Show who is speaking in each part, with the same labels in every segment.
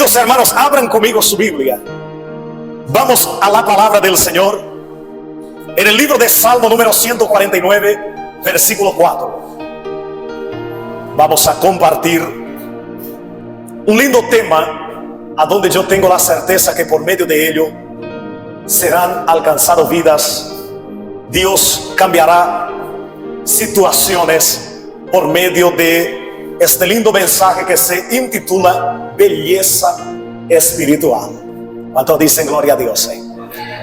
Speaker 1: Queridos hermanos, abran conmigo su Biblia. Vamos a la palabra del Señor en el libro de Salmo número 149, versículo 4. Vamos a compartir un lindo tema a donde yo tengo la certeza que por medio de ello serán alcanzadas vidas. Dios cambiará situaciones por medio de este lindo mensaje que se intitula Belleza Espiritual. ¿Cuántos dicen gloria a Dios?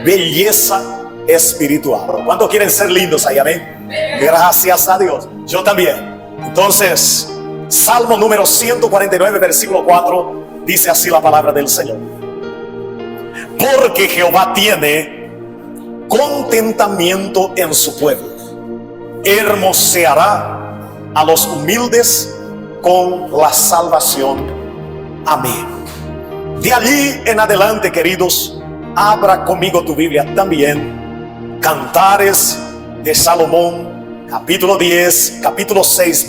Speaker 1: Belleza espiritual. ¿Cuántos quieren ser lindos ahí? Amén. Gracias a Dios. Yo también. Entonces, Salmo número 149, versículo 4, dice así la palabra del Señor: porque Jehová tiene contentamiento en su pueblo, hermoseará a los humildes con la salvación. Amén. De allí en adelante, queridos, abra conmigo tu Biblia también. Cantares de Salomón, capítulo 6,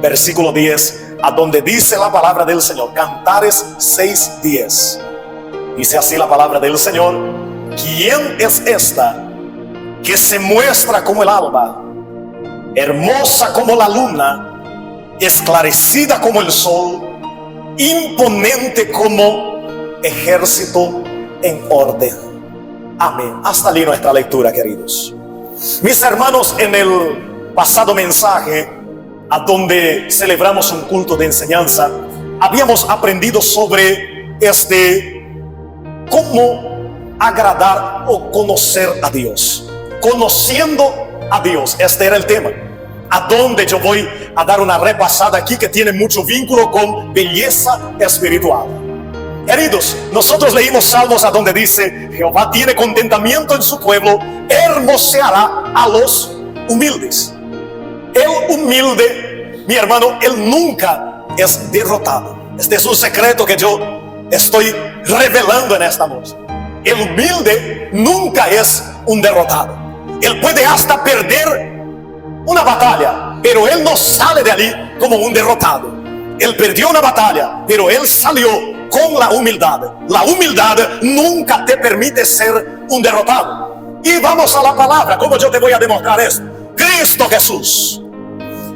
Speaker 1: versículo 10, a donde dice la palabra del Señor. Cantares 6:10. Dice así la palabra del Señor: ¿quién es esta que se muestra como el alba, hermosa como la luna, esclarecida como el sol, imponente como ejército en orden? Amén. Hasta allí nuestra lectura, queridos. Mis hermanos, en el pasado mensaje, a donde celebramos un culto de enseñanza, habíamos aprendido sobre cómo agradar o conocer a Dios. Conociendo a Dios, este era el tema, a donde yo voy a dar una repasada aquí que tiene mucho vínculo con belleza espiritual. Queridos, nosotros leímos Salmos a donde dice: Jehová tiene contentamiento en su pueblo, hermoseará a los humildes. El humilde, mi hermano, él nunca es derrotado. Este es un secreto que yo estoy revelando en esta noche. El humilde nunca es un derrotado. Él puede hasta perder una batalla, pero él no sale de allí como un derrotado. Él perdió una batalla, pero él salió con la humildad. La humildad nunca te permite ser un derrotado. Y vamos a la palabra. ¿Cómo yo te voy a demostrar esto? Cristo Jesús,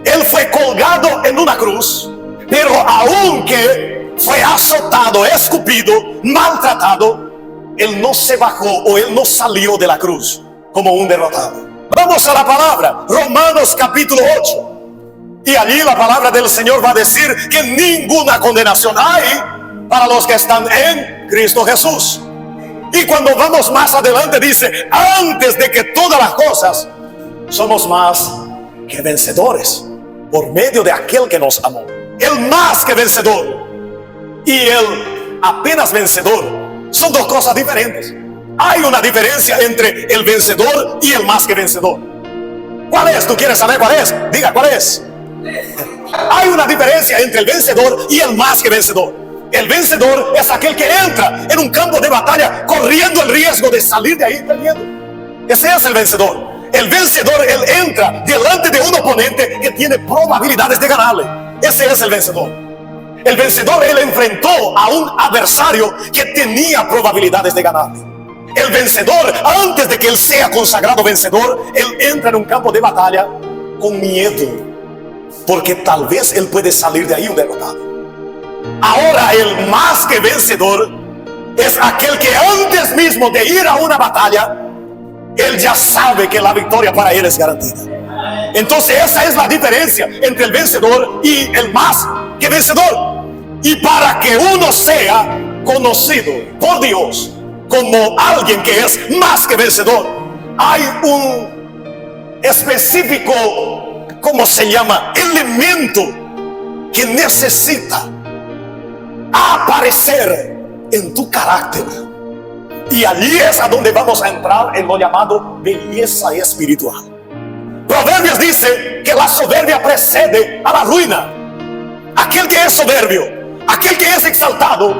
Speaker 1: él fue colgado en una cruz, pero aunque fue azotado, escupido, maltratado, él no se bajó o él no salió de la cruz como un derrotado. Vamos a la palabra, Romanos capítulo 8. Y allí la palabra del Señor va a decir que ninguna condenación hay para los que están en Cristo Jesús. Y cuando vamos más adelante dice: antes de que todas las cosas, somos más que vencedores por medio de aquel que nos amó. El más que vencedor y el apenas vencedor son dos cosas diferentes. Hay una diferencia entre el vencedor y el más que vencedor. ¿Cuál es? ¿Tú quieres saber cuál es? Diga, ¿cuál es? Hay una diferencia entre el vencedor y el más que vencedor. El vencedor es aquel que entra en un campo de batalla corriendo el riesgo de salir de ahí perdiendo. Ese es el vencedor. El vencedor, él entra delante de un oponente que tiene probabilidades de ganarle. Ese es el vencedor. El vencedor, él enfrentó a un adversario que tenía probabilidades de ganarle. El vencedor, antes de que él sea consagrado vencedor, él entra en un campo de batalla con miedo, porque tal vez él puede salir de ahí un derrotado. Ahora el más que vencedor es aquel que antes mismo de ir a una batalla, él ya sabe que la victoria para él es garantida. Entonces esa es la diferencia entre el vencedor y el más que vencedor. Y para que uno sea conocido por Dios como alguien que es más que vencedor, hay un específico, ¿cómo se llama?, elemento que necesita aparecer en tu carácter. Y allí es a donde vamos a entrar en lo llamado belleza espiritual. Proverbios dice que la soberbia precede a la ruina. Aquel que es soberbio, aquel que es exaltado,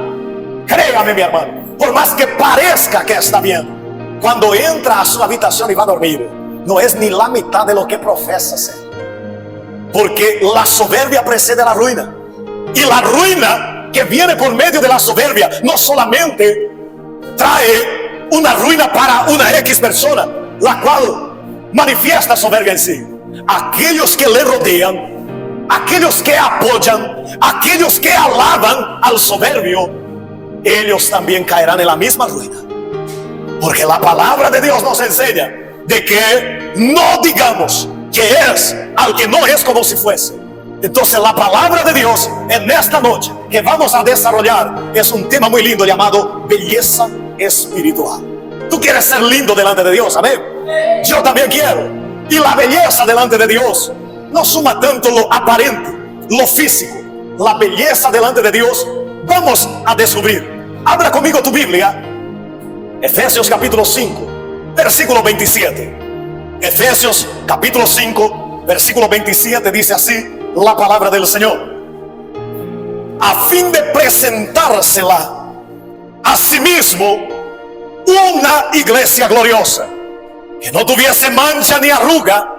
Speaker 1: créame, mi hermano, por más que parezca que está bien, cuando entra a su habitación y va a dormir, no es ni la mitad de lo que profesa ser. Porque la soberbia precede a la ruina, y la ruina que viene por medio de la soberbia no solamente trae una ruina para una X persona, la cual manifiesta soberbia en sí. Aquellos que le rodean, aquellos que apoyan, aquellos que alaban al soberbio, ellos también caerán en la misma ruina. Porque la palabra de Dios nos enseña de que no digamos que es al que no es como si fuese. Entonces la palabra de Dios en esta noche que vamos a desarrollar es un tema muy lindo llamado belleza espiritual. Tú quieres ser lindo delante de Dios, amén. Yo también quiero. Y la belleza delante de Dios no suma tanto lo aparente, lo físico. La belleza delante de Dios vamos a descubrir. Abra conmigo tu Biblia, Efesios capítulo 5, versículo 27. Efesios capítulo 5, versículo 27 dice así la palabra del Señor: a fin de presentársela a sí mismo una iglesia gloriosa, que no tuviese mancha ni arruga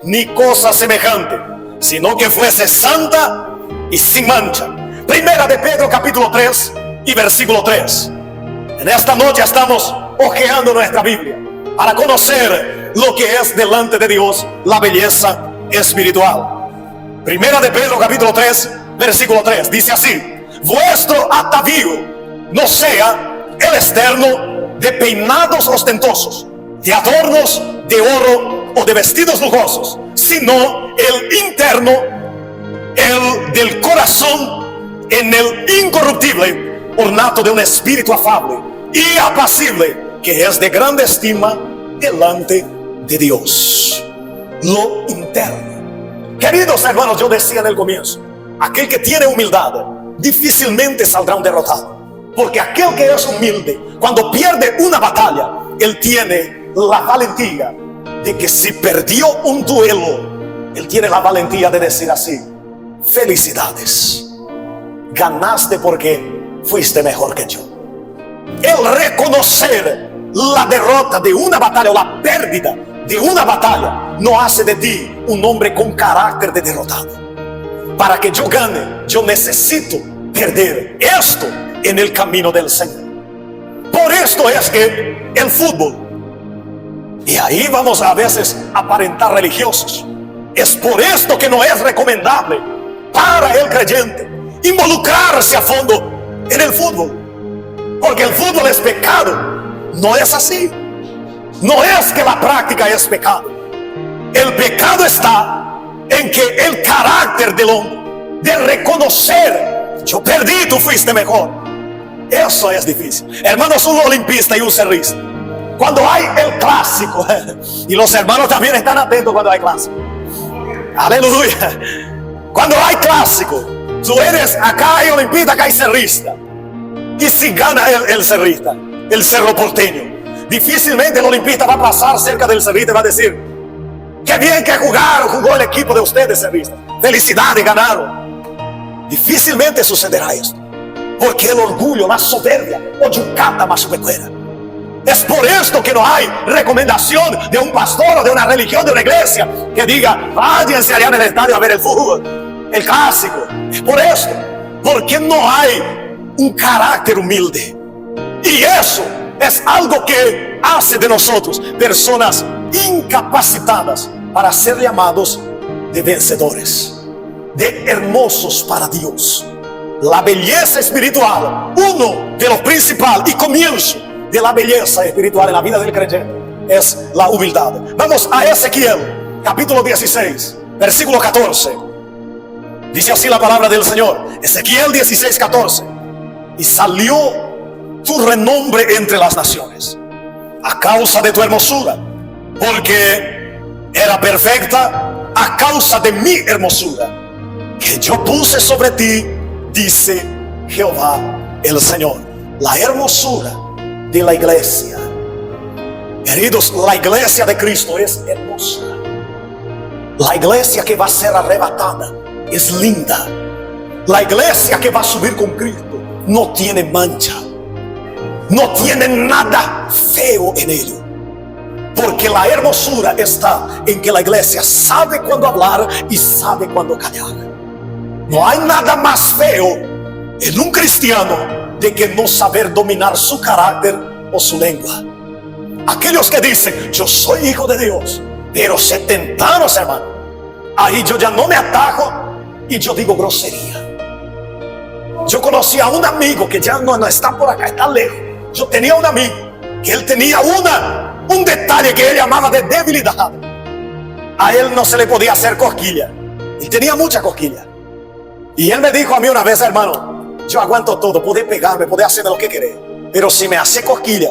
Speaker 1: ni cosa semejante, sino que fuese santa y sin mancha. Primera de Pedro capítulo 3 y versículo 3. En esta noche estamos hojeando nuestra Biblia para conocer lo que es delante de Dios la belleza espiritual. Primera de Pedro capítulo 3 versículo 3 dice así: vuestro atavío no sea el externo de peinados ostentosos, de adornos de oro o de vestidos lujosos, sino el interno, el del corazón, en el incorruptible ornato de un espíritu afable y apacible, que es de grande estima delante de Dios. Lo interno. Queridos hermanos, yo decía en el comienzo, aquel que tiene humildad difícilmente saldrá un derrotado, porque aquel que es humilde, cuando pierde una batalla, él tiene la valentía de que si perdió un duelo, él tiene la valentía de decir así: felicidades, ganaste porque fuiste mejor que yo. El reconocer la derrota de una batalla o la pérdida de una batalla no hace de ti un hombre con carácter de derrotado. Para que yo gane, yo necesito perder esto en el camino del Señor. Por esto es que el fútbol, y ahí vamos a veces a aparentar religiosos, es por esto que no es recomendable para el creyente involucrarse a fondo en el fútbol. Porque el fútbol es pecado. No es así. No es que la práctica es pecado. El pecado está en que el carácter del hombre, de reconocer: yo perdí, tú fuiste mejor. Eso es difícil. Hermanos, un olimpista y un cerrista, cuando hay el clásico, y los hermanos también están atentos cuando hay clásico, aleluya, cuando hay clásico, tú eres, acá hay olimpista, acá hay cerrista, y si gana el cerrista, el cerro porteño, difícilmente el olimpista va a pasar cerca del cerrista y va a decir: qué bien que jugó el equipo de ustedes, cerristas, felicidades, ganaron. Difícilmente sucederá esto, porque el orgullo, la soberbia, o yucata más chupecuera. Es por esto que no hay recomendación de un pastor o de una religión, de una iglesia, que diga: váyanse allá en el estadio a ver el fútbol, el clásico. Es por esto, porque no hay un carácter humilde. Y eso es algo que hace de nosotros personas incapacitadas para ser llamados de vencedores, de hermosos para Dios. La belleza espiritual, uno de los principales y comienzo de la belleza espiritual en la vida del creyente, es la humildad. Vamos a Ezequiel capítulo 16 versículo 14. Dice así la palabra del Señor. Ezequiel 16, 14. Y salió tu renombre entre las naciones a causa de tu hermosura, porque era perfecta a causa de mi hermosura, que yo puse sobre ti, dice Jehová el Señor. La hermosura de la iglesia, queridos, la iglesia de Cristo es hermosa. La iglesia que va a ser arrebatada es linda. La iglesia que va a subir con Cristo no tiene mancha, no tiene nada feo en ello, porque la hermosura está en que la iglesia sabe cuándo hablar y sabe cuándo callar. No hay nada más feo en un cristiano de que no saber dominar su carácter o su lengua. Aquellos que dicen, yo soy hijo de Dios, pero se tentaron, hermano. Ahí yo ya no me atajo y yo digo grosería. Yo conocí a un amigo que ya no está por acá, está lejos. Yo tenía un amigo que él tenía un detalle que él llamaba de debilidad. A él no se le podía hacer cosquilla. Él tenía mucha cosquilla. Y él me dijo a mí una vez, hermano, yo aguanto todo, puede pegarme, puede hacerme lo que querés, pero si me hace cosquilla,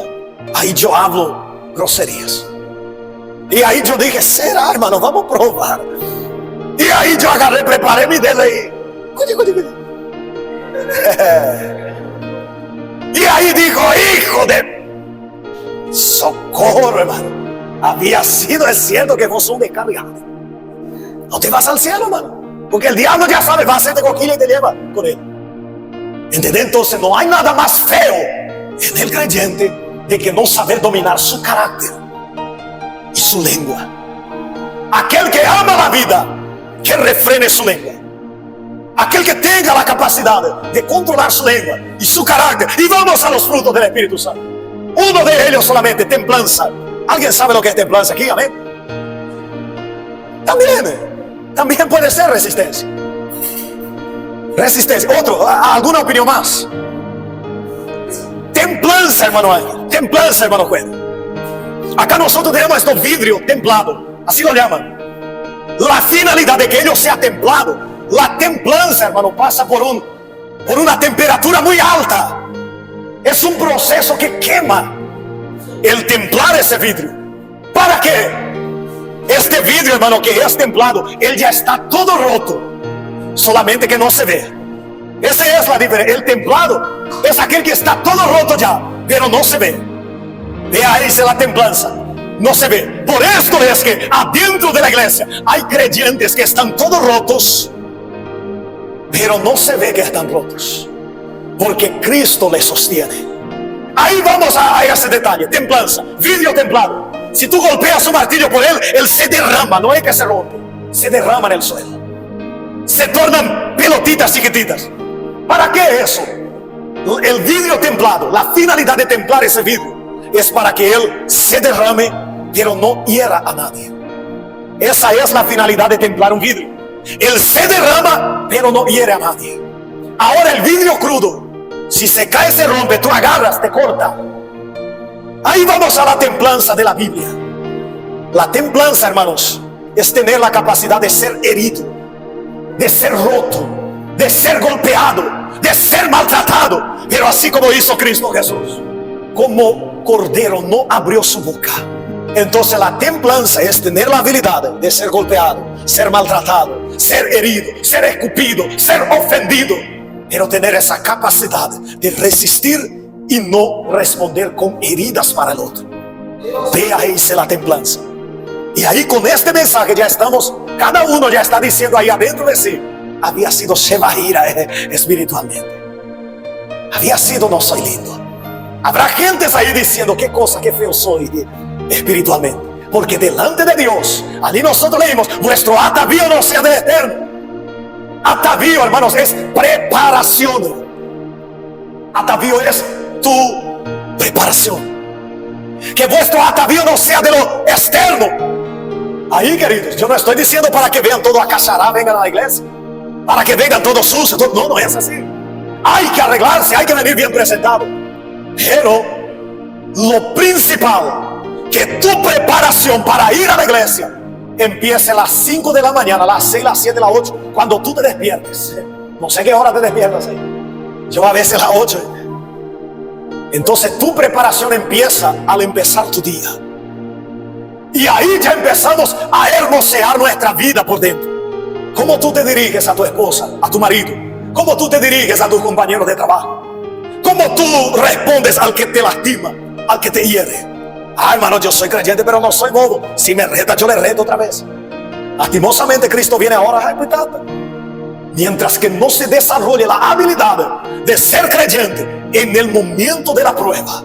Speaker 1: ahí yo hablo groserías. Y ahí yo dije, será, hermano, vamos a probar. Y ahí yo agarré, preparé mi dedo y... Y ahí dijo, hijo de... socorro, hermano. Había sido, es cierto que vos sos un descargado. No te vas al cielo, hermano. Porque el diablo ya sabe, va a hacerte cosquilla y te lleva con él. ¿Entendés? Entonces no hay nada más feo en el creyente de que no saber dominar su carácter y su lengua. Aquel que ama la vida, que refrene su lengua. Aquel que tenga la capacidad de controlar su lengua y su carácter. Y vamos a los frutos del Espíritu Santo. Uno de ellos solamente, templanza. ¿Alguien sabe lo que es templanza aquí? Amén. También puede ser resistencia. Resistencia. Otro, ¿alguna opinión más? Templanza, hermano Ángel. Templanza, hermano Juan. Acá nosotros tenemos estos vidrios templados. Así lo llaman. La finalidad de que ellos sea templado. La templanza, hermano, pasa por una temperatura muy alta. Es un proceso que quema el templar ese vidrio. ¿Para qué? Este vidrio, hermano, que es templado, él ya está todo roto, solamente que no se ve. Esa es la diferencia. El templado es aquel que está todo roto ya, pero no se ve. De ahí se la templanza. No se ve. Por esto es que adentro de la iglesia hay creyentes que están todos rotos, pero no se ve que están rotos, porque Cristo les sostiene. Ahí vamos a ese detalle. Templanza, vidrio templado. Si tú golpeas un martillo por él, él se derrama, no es que se rompe, se derrama en el suelo. Se tornan pelotitas chiquititas. ¿Para qué eso? El vidrio templado, la finalidad de templar ese vidrio es para que él se derrame, pero no hiera a nadie. Esa es la finalidad de templar un vidrio. Él se derrama, pero no hiere a nadie. Ahora el vidrio crudo, si se cae, se rompe, tú agarras, te corta. Ahí vamos a la templanza de la Biblia. La templanza, hermanos, es tener la capacidad de ser herido, de ser roto, de ser golpeado, de ser maltratado, pero así como hizo Cristo Jesús. Como cordero no abrió su boca. Entonces la templanza es tener la habilidad de ser golpeado, ser maltratado, ser herido, ser escupido, ser ofendido, pero tener esa capacidad de resistir y no responder con heridas para el otro. Ve ahí la templanza. Y ahí con este mensaje ya estamos, cada uno ya está diciendo ahí adentro de sí, había sido Shebahira espiritualmente. Había sido, no soy lindo. Habrá gentes ahí diciendo, qué cosa, qué feo soy espiritualmente. Porque delante de Dios, allí nosotros leímos, vuestro atavío no sea del eterno. Atavío, hermanos, es preparación. Atavío es tu preparación. Que vuestro atavío no sea de lo externo. Ahí, queridos, yo no estoy diciendo para que vean todo acachará, vengan a la iglesia, para que vengan todos sucios. No, no es así. Hay que arreglarse, hay que venir bien presentado. Pero lo principal, que tu preparación para ir a la iglesia empiece a las 5 de la mañana, a las 6, las 7, las 8, cuando tú te despiertes. No sé qué hora te despiertas ahí. Yo a veces a las 8. Entonces tu preparación empieza al empezar tu día. Y ahí ya empezamos a hermosear nuestra vida por dentro. Cómo tú te diriges a tu esposa, a tu marido. Cómo tú te diriges a tus compañeros de trabajo. Cómo tú respondes al que te lastima, al que te hiere. Ah, hermano, yo soy creyente, pero no soy bobo. Si me reta, yo le reto otra vez. Lastimosamente Cristo viene ahora a ejecutar. Mientras que no se desarrolle la habilidad de ser creyente en el momento de la prueba,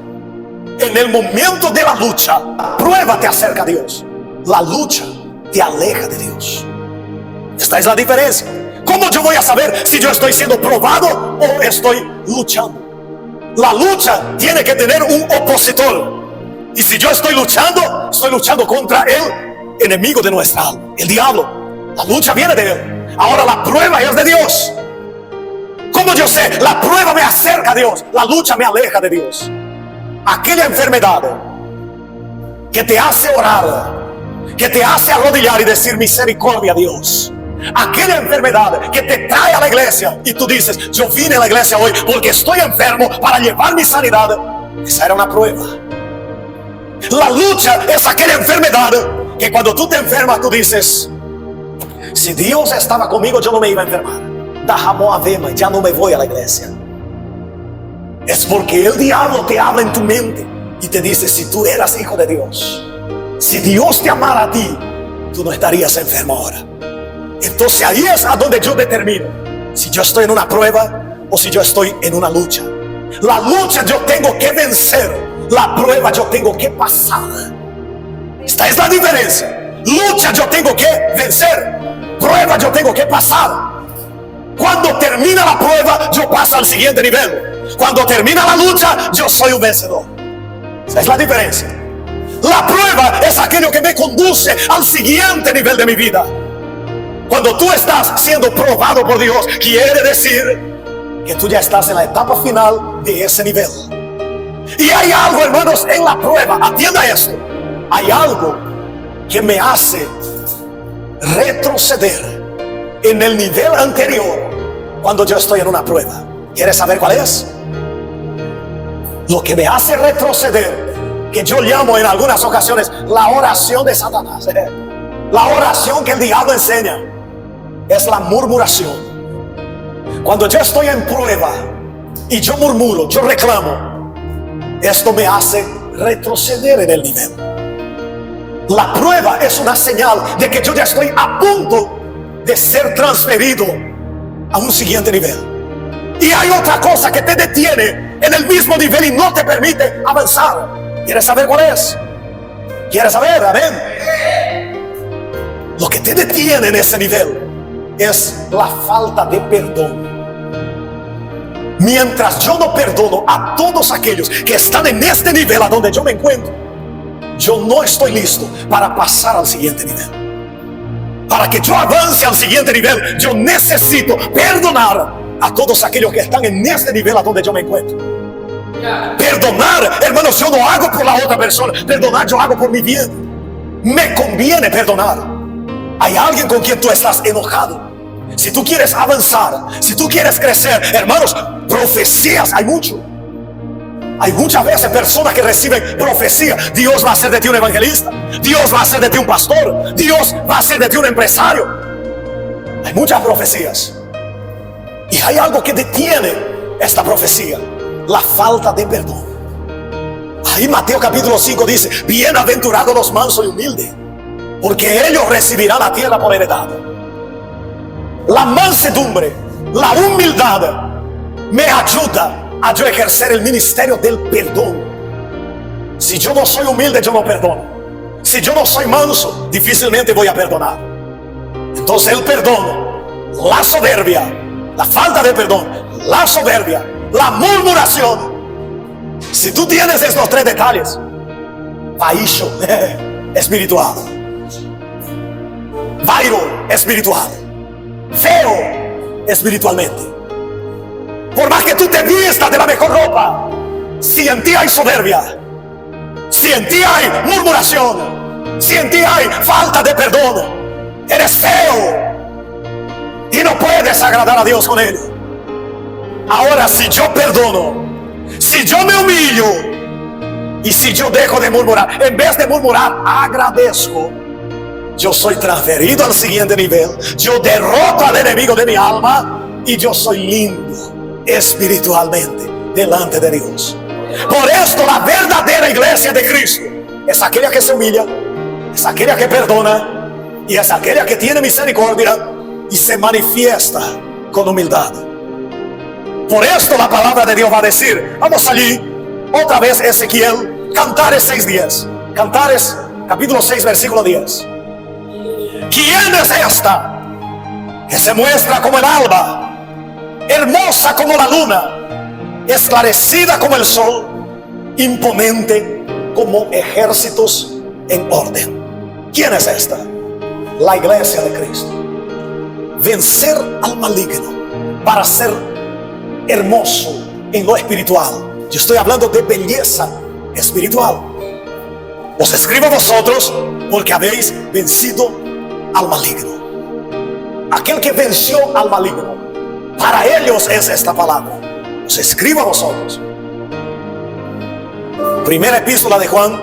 Speaker 1: en el momento de la lucha. La prueba te acerca a Dios, la lucha te aleja de Dios. Esta es la diferencia. ¿Cómo ¿Cómo yo voy a saber si yo estoy siendo probado o estoy luchando? La lucha tiene que tener un opositor. Y si yo estoy luchando contra el enemigo de nuestra alma, el diablo. La lucha viene de él. Ahora la prueba es de Dios. ¿Cómo yo sé? La prueba me acerca a Dios, la lucha me aleja de Dios. Aquella enfermedad que te hace orar, que te hace arrodillar y decir misericordia a Dios. Aquella enfermedad que te trae a la iglesia y tú dices, yo vine a la iglesia hoy porque estoy enfermo para llevar mi sanidad. Esa era una prueba. La lucha es aquella enfermedad que cuando tú te enfermas tú dices, si Dios estaba conmigo yo no me iba a enfermar. Dejamos a verme, ya no me voy a la iglesia. Es porque el diablo te habla en tu mente y te dice, si tú eras hijo de Dios, si Dios te amara a ti, tú no estarías enfermo ahora. Entonces ahí es a donde yo determino si yo estoy en una prueba o si yo estoy en una lucha. La lucha yo tengo que vencer, la prueba yo tengo que pasar. Esta es la diferencia. Lucha yo tengo que vencer, prueba yo tengo que pasar. Cuando termina la prueba yo paso al siguiente nivel. Cuando termina la lucha yo soy un vencedor. Esa es la diferencia. La prueba es aquello que me conduce al siguiente nivel de mi vida. Cuando tú estás siendo probado por Dios, quiere decir que tú ya estás en la etapa final de ese nivel. Y hay algo, hermanos, en la prueba, atienda esto. Hay algo que me hace retroceder en el nivel anterior cuando yo estoy en una prueba. ¿Quieres saber cuál es? Lo que me hace retroceder, que yo llamo en algunas ocasiones la oración de Satanás, la oración que el diablo enseña, es la murmuración. Cuando yo estoy en prueba y yo murmuro, yo reclamo, esto me hace retroceder en el nivel. La prueba es una señal de que yo ya estoy a punto de ser transferido a un siguiente nivel. Y hay otra cosa que te detiene en el mismo nivel y no te permite avanzar. ¿Quieres saber cuál es? ¿Quieres saber? Amén. Lo que te detiene en ese nivel es la falta de perdón. Mientras yo no perdono a todos aquellos que están en este nivel a donde yo me encuentro, yo no estoy listo para pasar al siguiente nivel. Para que yo avance al siguiente nivel, yo necesito perdonar a todos aquellos que están en este nivel a donde yo me encuentro. Perdonar, hermanos, yo no hago por la otra persona. Perdonar yo hago por mi bien. Me conviene perdonar. Hay alguien con quien tú estás enojado. Si tú quieres avanzar, si tú quieres crecer, hermanos, profecías hay mucho. Hay muchas veces personas que reciben profecía. Dios va a hacer de ti un evangelista. Dios va a hacer de ti un pastor. Dios va a hacer de ti un empresario. Hay muchas profecías. Y hay algo que detiene esta profecía: la falta de perdón. Ahí Mateo capítulo 5 dice: bienaventurados los mansos y humildes, porque ellos recibirán la tierra por heredad. La mansedumbre, la humildad me ayuda a yo ejercer el ministerio del perdón. Si yo no soy humilde, yo no perdono. Si yo no soy manso, difícilmente voy a perdonar. Entonces el perdón, la soberbia, la falta de perdón, la soberbia, la murmuración. Si tú tienes estos tres detalles, paisho espiritual, vairo espiritual, feo espiritualmente. Por más que tú te vistas de la mejor ropa, si en ti hay soberbia, si en ti hay murmuración, si en ti hay falta de perdón, eres feo y no puedes agradar a Dios con él. Ahora, si yo perdono, si yo me humillo y si yo dejo de murmurar, en vez de murmurar, agradezco, yo soy transferido al siguiente nivel. Yo derroto al enemigo de mi alma y yo soy lindo espiritualmente delante de Dios. Por esto la verdadera iglesia de Cristo es aquella que se humilla, es aquella que perdona y es aquella que tiene misericordia y se manifiesta con humildad. Por esto la palabra de Dios va a decir, vamos allí, otra vez Ezequiel, Cantares 6:10. Cantares capítulo 6 versículo 10. ¿Quién es esta que se muestra como el alba, hermosa como la luna, esclarecida como el sol, imponente como ejércitos en orden. ¿Quién es esta? La iglesia de Cristo. Vencer al maligno para ser hermoso en lo espiritual. Yo estoy hablando de belleza espiritual. Os escribo a vosotros porque habéis vencido al maligno. Aquel que venció al maligno, para ellos es esta palabra. Os escribo a vosotros. Primera epístola de Juan,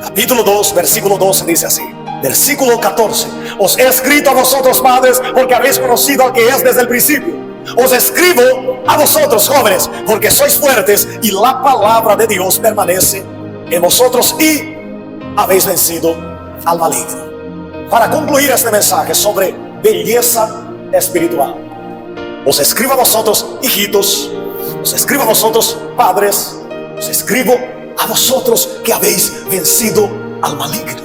Speaker 1: capítulo 2, versículo 12, dice así. Versículo 14. Os he escrito a vosotros, padres, porque habéis conocido al que es desde el principio. Os escribo a vosotros, jóvenes, porque sois fuertes y la palabra de Dios permanece en vosotros y habéis vencido al maligno. Para concluir este mensaje sobre belleza espiritual, os escribo a vosotros, hijitos, os escribo a vosotros, padres, os escribo a vosotros que habéis vencido al maligno.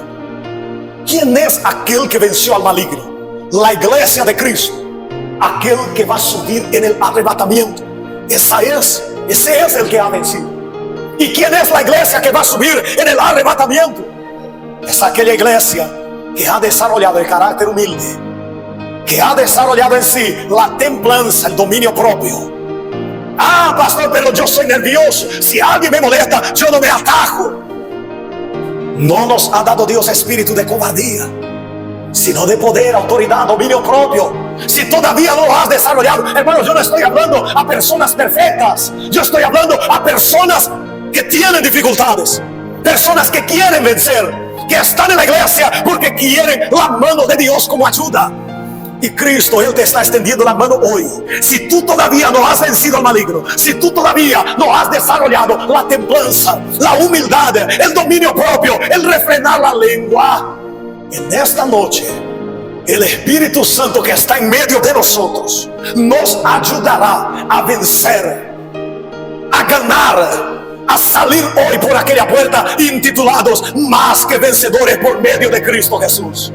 Speaker 1: ¿Quién es aquel que venció al maligno? La iglesia de Cristo. Aquel que va a subir en el arrebatamiento. Ese es el que ha vencido. ¿Y quién es la iglesia que va a subir en el arrebatamiento? Es aquella iglesia que ha desarrollado el carácter humilde, que ha desarrollado en sí la templanza, el dominio propio. Ah, pastor, pero yo soy nervioso. Si alguien me molesta, yo no me atajo. No nos ha dado Dios espíritu de cobardía, sino de poder, autoridad, dominio propio. Si todavía no lo has desarrollado, hermano, yo no estoy hablando a personas perfectas. Yo estoy hablando a personas que tienen dificultades, personas que quieren vencer, que están en la iglesia porque quieren la mano de Dios como ayuda. Y Cristo, Él te está extendiendo la mano hoy. Si tú todavía no has vencido al maligno, si tú todavía no has desarrollado la templanza, la humildad, el dominio propio, el refrenar la lengua, en esta noche el Espíritu Santo que está en medio de nosotros nos ayudará a vencer, a ganar, a salir hoy por aquella puerta intitulados más que vencedores por medio de Cristo Jesús.